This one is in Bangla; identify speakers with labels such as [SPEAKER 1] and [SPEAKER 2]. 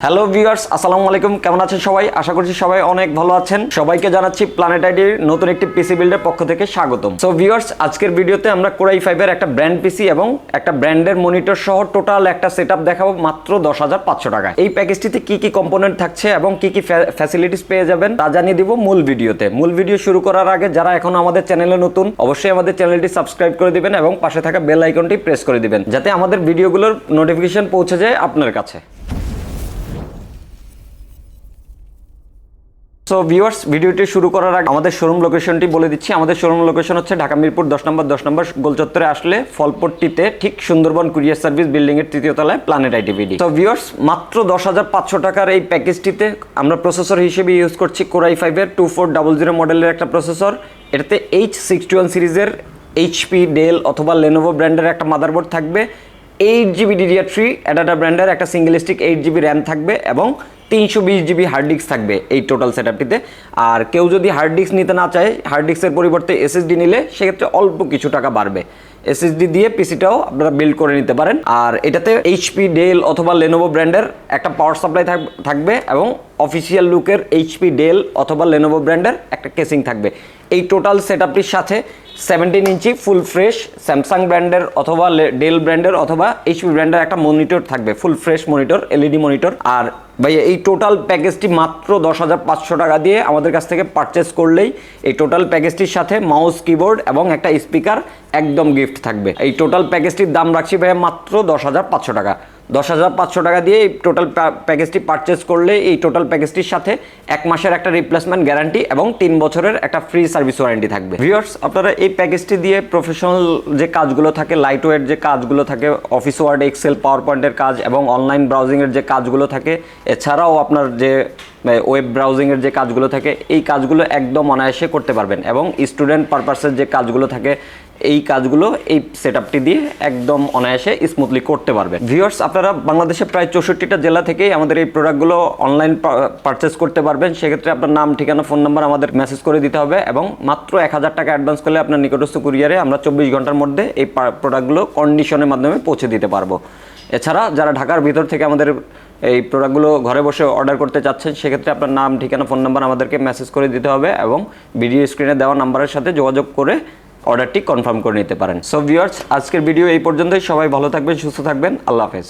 [SPEAKER 1] হ্যালো ভিউয়ার্স, আসসালামু আলাইকুম। কেমন আছেন সবাই? আশা করছি সবাই অনেক ভালো আছেন। সবাইকে জানাচ্ছি প্ল্যানেট আইডির নতুন একটি পিসি বিল্ডের পক্ষ থেকে স্বাগতম। সো ভিউয়ার্স, আজকের ভিডিওতে আমরা কোরাই 5 এর একটা ব্র্যান্ড পিসি এবং একটা ব্র্যান্ডের মনিটর সহ টোটাল একটা সেটআপ দেখাবো মাত্র 10,500 টাকায়। এই প্যাকেজটিতে কি কি কম্পোনেন্ট থাকছে এবং কি কি ফ্যাসিলিটিস পেয়ে যাবেন তা জানিয়ে দিব মূল ভিডিওতে। মূল ভিডিও শুরু করার আগে যারা এখনো আমাদের চ্যানেলে নতুন, অবশ্যই আমাদের চ্যানেলটি সাবস্ক্রাইব করে দিবেন এবং পাশে থাকা বেল আইকনটি প্রেস করে দিবেন যাতে আমাদের ভিডিওগুলোর নোটিফিকেশন পৌঁছে যায় আপনার কাছে। সো ভিউয়ার্স, ভিডিওটি শুরু করার আগে আমাদের শোরুম লোকেশনটি বলে দিচ্ছি। আমাদের শোরুম লোকেশন হচ্ছে ঢাকা মিরপুর 10 নম্বর গোলচত্বরে আসলে ফলপট্টিতে ঠিক সুন্দরবন কুরিয়ার সার্ভিস বিল্ডিং এর তৃতীয় তলায় প্ল্যানেট আইটিভিডি। তো ভিউয়ার্স, মাত্র 10,500 টাকার এই প্যাকেজটিতে আমরা প্রসেসর হিসেবে ইউজ করছি কোরাই 5 এর 2400 মডেলের একটা প্রসেসর। এটাতে H61 সিরিজের এইচপি, ডেল অথবা লেনোভো ব্র্যান্ডের একটা মাদারবোর্ড থাকবে, 8GB DDR3 অ্যাডাটা ব্র্যান্ডের একটা সিঙ্গেল স্টিক 8GB র্যাম থাকবে এবং 320GB হার্ড ডিস্ক থাকবে এই টোটাল সেটআপটিতে। আর কেউ যদি হার্ড ডিস্ক নিতে না চায়, হার্ড ডিস্কের পরিবর্তে এসএসডি নিলে সেক্ষেত্রে অল্প কিছু টাকা বাড়বে। এসএসডি দিয়ে পিসিটাও আপনারা বিল্ড করে নিতে পারেন। আর এটাতে এইচপি, ডেল অথবা লেনোভো ব্র্যান্ডের একটা পাওয়ার সাপ্লাই থাকবে এবং অফিসিয়াল লুকের এইচপি, ডেল অথবা লেনোভো ব্র্যান্ডের একটা কেসিং থাকবে। এই টোটাল সেটআপটির সাথে 17 ইঞ্চি ফুল ফ্রেশ স্যামসাং ব্র্যান্ডের অথবা ডেল ব্র্যান্ডের অথবা এইচপি ব্র্যান্ডের একটা মনিটর থাকবে, full fresh monitor, LED monitor. আর ভাই এই টোটাল প্যাকেজটি মাত্র 10,500 টাকা দিয়ে আমাদের কাছ থেকে পারচেস করলেই এই টোটাল প্যাকেজটির সাথে মাউস, কিবোর্ড এবং একটা স্পিকার একদম গিফট থাকবে। এই টোটাল প্যাকেজটির দাম রাখছি ভাই মাত্র 10,500 টাকা। 10,500 টাকা দিয়ে এই টোটাল প্যাকেজটি পারচেস করলে এই টোটাল প্যাকেজটির সাথে 1 মাসের একটা রিপ্লেসমেন্ট গ্যারান্টি এবং 3 বছরের একটা ফ্রি সার্ভিস ওয়ারেন্টি থাকবে। ভিউয়ার্স, আপনারা এই প্যাকেজটি দিয়ে প্রফেশনাল যে কাজগুলো থাকে, লাইট ওয়েট যে কাজগুলো থাকে, অফিস ওয়ার্ড, এক্সেল, পাওয়ার পয়েন্টের কাজ এবং অনলাইন ব্রাউজিংয়ের যে কাজগুলো থাকে, এছাড়াও আপনার যে ওয়েব ব্রাউজিংয়ের যে কাজগুলো থাকে, এই কাজগুলো একদম অনায়াসে করতে পারবেন এবং স্টুডেন্ট পারপাসের যে কাজগুলো থাকে এই কাজগুলো এই সেটআপটি দিয়ে একদম অনায়াসে স্মুথলি করতে পারবেন। ভিউয়ার্স, আপনারা বাংলাদেশে প্রায় 64টা জেলা থেকেই আমাদের এই প্রোডাক্টগুলো অনলাইন পারচেস করতে পারবেন। সেক্ষেত্রে আপনার নাম, ঠিকানা, ফোন নাম্বার আমাদের মেসেজ করে দিতে হবে এবং মাত্র 1,000 টাকা অ্যাডভান্স করলে আপনার নিকটস্থ কুরিয়ারে আমরা 24 ঘন্টার মধ্যে এই প্রোডাক্টগুলো কন্ডিশনের মাধ্যমে পৌঁছে দিতে পারবো। এছাড়া যারা ঢাকার ভিতর থেকে আমাদের এই প্রোডাক্টগুলো ঘরে বসে অর্ডার করতে চাচ্ছেন, সেক্ষেত্রে আপনার নাম, ঠিকানা, ফোন নাম্বার আমাদেরকে মেসেজ করে দিতে হবে এবং ভিডিও স্ক্রিনে দেওয়া নাম্বারের সাথে যোগাযোগ করে অর্ডারটি কনফার্ম করে নিতে পারেন। সো ভিউয়ার্স, আজকের ভিডিও এই পর্যন্তই। সবাই ভালো থাকবেন, সুস্থ থাকবেন। আল্লাহ হাফেজ।